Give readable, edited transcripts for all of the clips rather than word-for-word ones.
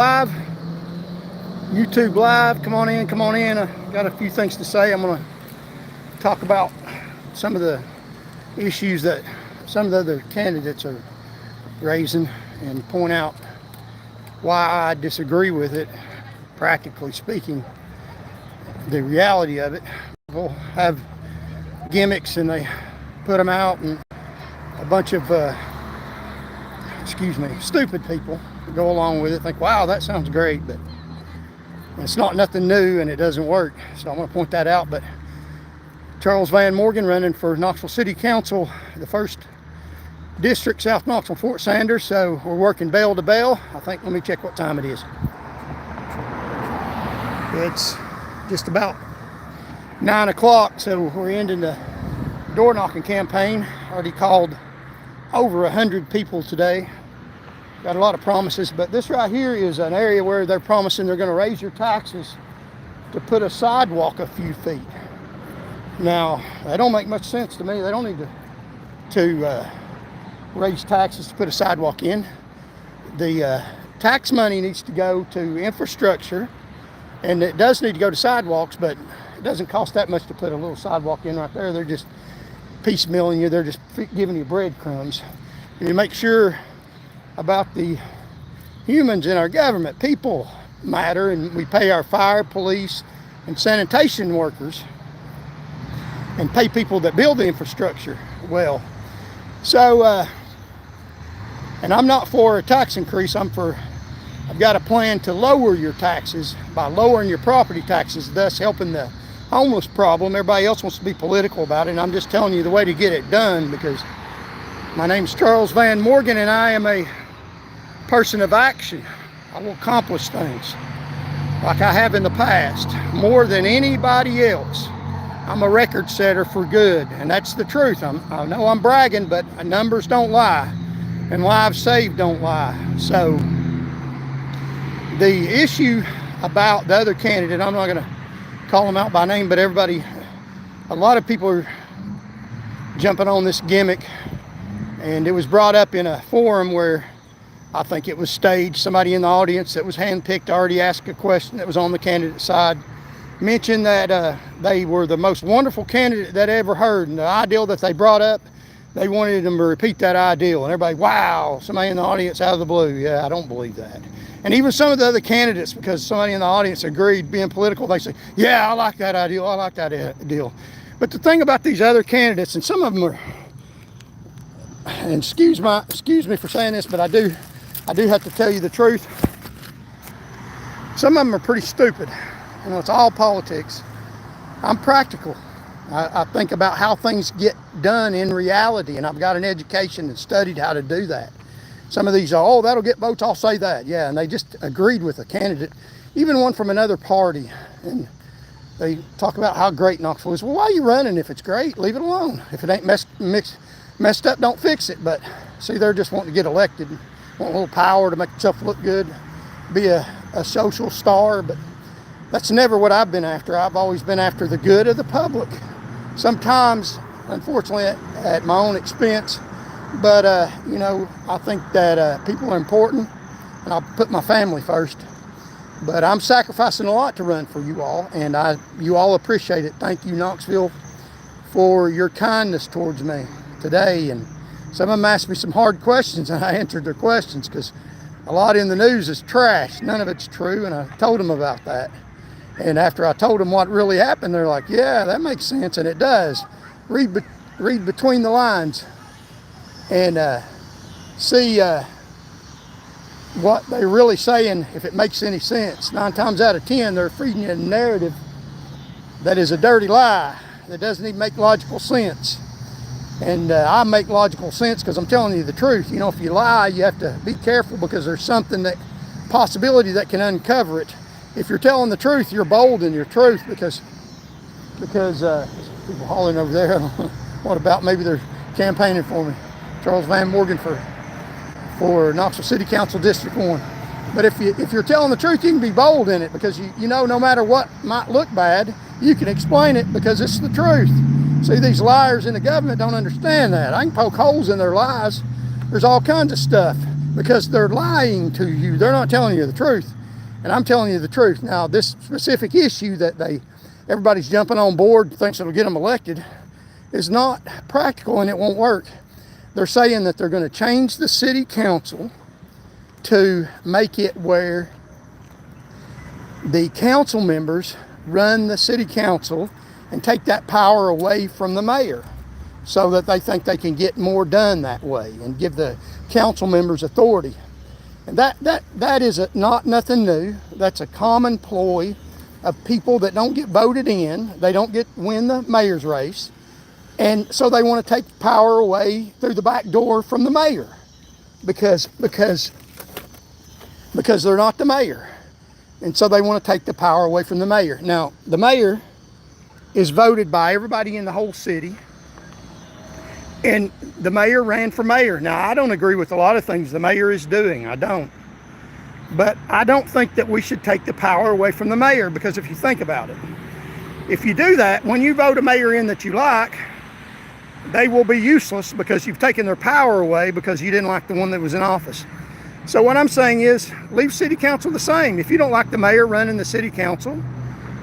Live, YouTube live. Come on in, come on in. I got a few things to say. I'm going to talk about some of the issues that some of the other candidates are raising and point out why I disagree with it. Practically speaking, the reality of it. People have gimmicks and they put them out, and a bunch of stupid people go along with it, think, wow, that sounds great, but it's not nothing new and it doesn't work. So I'm going to point that out. But Charles Van Morgan running for Knoxville City Council, the 1st District, South Knoxville, Fort Sanders. So we're working bell to bell. I think, let me check what time it is. It's just about 9 o'clock, so we're ending the door knocking campaign. Already called over 100 people today. Got a lot of promises, but this right here is an area where they're promising they're going to raise your taxes to put a sidewalk a few feet. Now, that don't make much sense to me. They don't need to raise taxes to put a sidewalk in. The tax money needs to go to infrastructure, and it does need to go to sidewalks, but it doesn't cost that much to put a little sidewalk in right there. They're just piecemealing you. They're just giving you breadcrumbs. And you make sure about the humans in our government. People matter, and we pay our fire, police, and sanitation workers and pay people that build the infrastructure well. So, and I'm not for a tax increase. I've got a plan to lower your taxes by lowering your property taxes, thus helping the homeless problem. Everybody else wants to be political about it, and I'm just telling you the way to get it done, because my name's Charles Van Morgan and I am a person of action. I will accomplish things like I have in the past, more than anybody else. I'm a record setter for good, and that's the truth. I know I'm bragging, but numbers don't lie, and lives saved don't lie. So the issue about the other candidate, I'm not going to call them out by name, but everybody, a lot of people are jumping on this gimmick, and it was brought up in a forum where I think it was staged. Somebody in the audience that was handpicked already asked a question that was on the candidate side, mentioned that they were the most wonderful candidate that ever heard, and the ideal that they brought up, they wanted them to repeat that ideal, and everybody, wow, somebody in the audience out of the blue. Yeah, I don't believe that. And even some of the other candidates, because somebody in the audience agreed, being political, they say, yeah, I like that ideal, I like that ideal. But the thing about these other candidates, and some of them are, and excuse me for saying this, but I do have to tell you the truth. Some of them are pretty stupid. You know, it's all politics. I'm practical. I think about how things get done in reality, and I've got an education and studied how to do that. Some of these are, oh, that'll get votes, I'll say that. Yeah, and they just agreed with a candidate, even one from another party, and they talk about how great Knoxville is. Well, why are you running? If it's great, leave it alone. If it ain't messed up, don't fix it. But see, they're just wanting to get elected, want a little power to make themselves look good, be a social star. But that's never what I've been after. I've always been after the good of the public. Sometimes, unfortunately, at my own expense. But, you know, I think that people are important, and I'll put my family first. But I'm sacrificing a lot to run for you all, and you all appreciate it. Thank you, Knoxville, for your kindness towards me today. And some of them asked me some hard questions, and I answered their questions, because a lot in the news is trash. None of it's true, and I told them about that. And after I told them what really happened, they're like, yeah, that makes sense, and it does. Read between the lines and see what they're really saying, if it makes any sense. 9 times out of 10, they're feeding you a narrative that is a dirty lie, that doesn't even make logical sense. And I make logical sense because I'm telling you the truth. You know, if you lie, you have to be careful, because there's something, that possibility that can uncover it. If you're telling the truth, you're bold in your truth, because people hollering over there. What about, maybe they're campaigning for me. Charles Van Morgan for Knoxville City Council District 1. But if you're telling the truth, you can be bold in it, because you know, no matter what might look bad, you can explain it because it's the truth. See, these liars in the government don't understand that. I can poke holes in their lies. There's all kinds of stuff. because they're lying to you. They're not telling you the truth. And I'm telling you the truth. Now, this specific issue that everybody's jumping on board, thinks it'll get them elected, is not practical and it won't work. They're saying that they're going to change the city council to make it where the council members run the city council and take that power away from the mayor, so that they think they can get more done that way and give the council members authority. And that is not nothing new. That's a common ploy of people that don't get voted in. They don't win the mayor's race. And so they want to take power away through the back door from the mayor because they're not the mayor. And so they want to take the power away from the mayor. Now, the mayor is voted by everybody in the whole city. And the mayor ran for mayor. Now, I don't agree with a lot of things the mayor is doing. I don't. But I don't think that we should take the power away from the mayor, because if you think about it, if you do that, when you vote a mayor in that you like, they will be useless because you've taken their power away because you didn't like the one that was in office. So what I'm saying is, leave city council the same. If you don't like the mayor running the city council,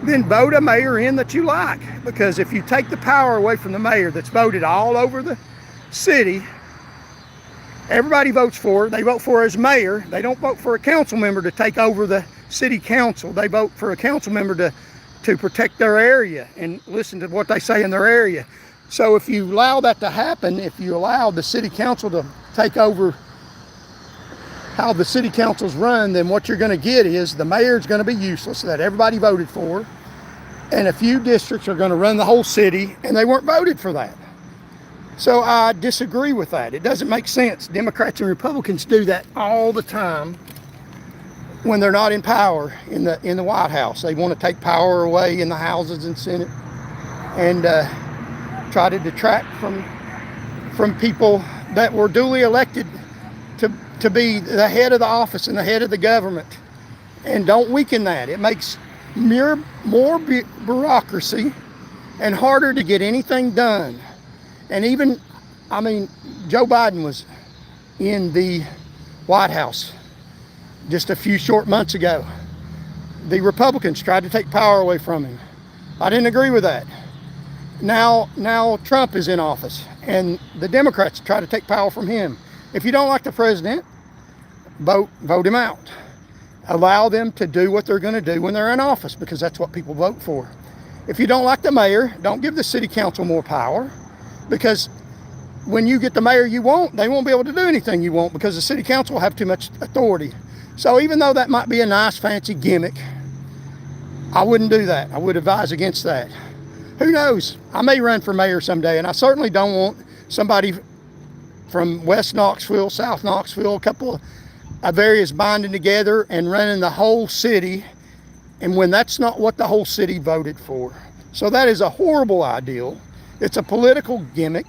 then vote a mayor in that you like. Because if you take the power away from the mayor that's voted all over the city, everybody votes for her. They vote for her as mayor. They don't vote for a council member to take over the city council. They vote for a council member to protect their area and listen to what they say in their area. So if you allow that to happen, if you allow the city council to take over how the city council's run, then what you're going to get is the mayor's going to be useless that everybody voted for, and a few districts are going to run the whole city and they weren't voted for that. So I disagree with that. It doesn't make sense. Democrats and Republicans do that all the time when they're not in power in the White House. They want to take power away in the Houses and Senate and try to detract from people that were duly elected to be the head of the office and the head of the government. And don't weaken that. It makes more bureaucracy and harder to get anything done. And even, Joe Biden was in the White House just a few short months ago. The Republicans tried to take power away from him. I didn't agree with that. Now Trump is in office and the Democrats try to take power from him. If you don't like the president, vote him out. Allow them to do what they're going to do when they're in office, because that's what people vote for. If you don't like the mayor, don't give the city council more power, because when you get the mayor you want, they won't be able to do anything you want because the city council will have too much authority. So even though that might be a nice fancy gimmick, I wouldn't do that. I would advise against that. Who knows? I may run for mayor someday, and I certainly don't want somebody from West Knoxville, South Knoxville, a couple of areas binding together and running the whole city, and when that's not what the whole city voted for. So that is a horrible ideal. It's a political gimmick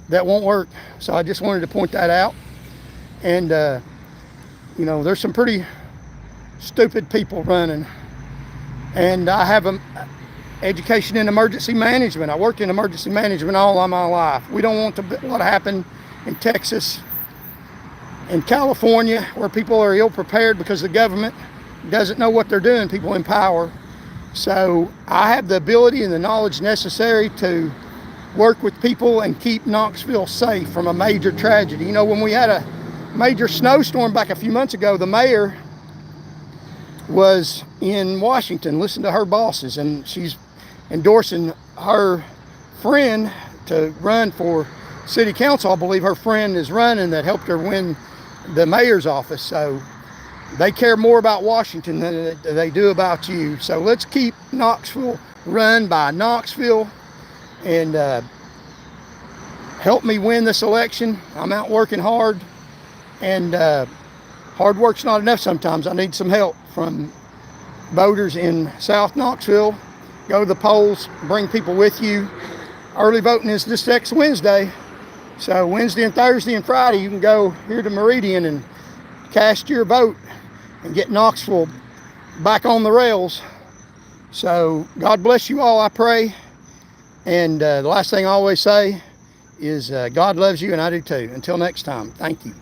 that won't work. So I just wanted to point that out. And there's some pretty stupid people running. And I have an education in emergency management. I worked in emergency management all of my life. We don't want what happened in Texas and California, where people are ill prepared because the government doesn't know what they're doing, people in power. So I have the ability and the knowledge necessary to work with people and keep Knoxville safe from a major tragedy. When we had a major snowstorm back a few months ago, the mayor was in Washington, listened to her bosses, and she's endorsing her friend to run for city council. I believe her friend is running that helped her win the mayor's office. So they care more about Washington than they do about you. So let's keep Knoxville run by Knoxville, and help me win this election. I'm out working hard, and hard work's not enough sometimes. I need some help from voters in South Knoxville. Go to the polls, bring people with you. Early voting is this next Wednesday. So Wednesday and Thursday and Friday, you can go here to Meridian and cast your vote and get Knoxville back on the rails. So God bless you all, I pray. And the last thing I always say is God loves you, and I do too. Until next time, thank you.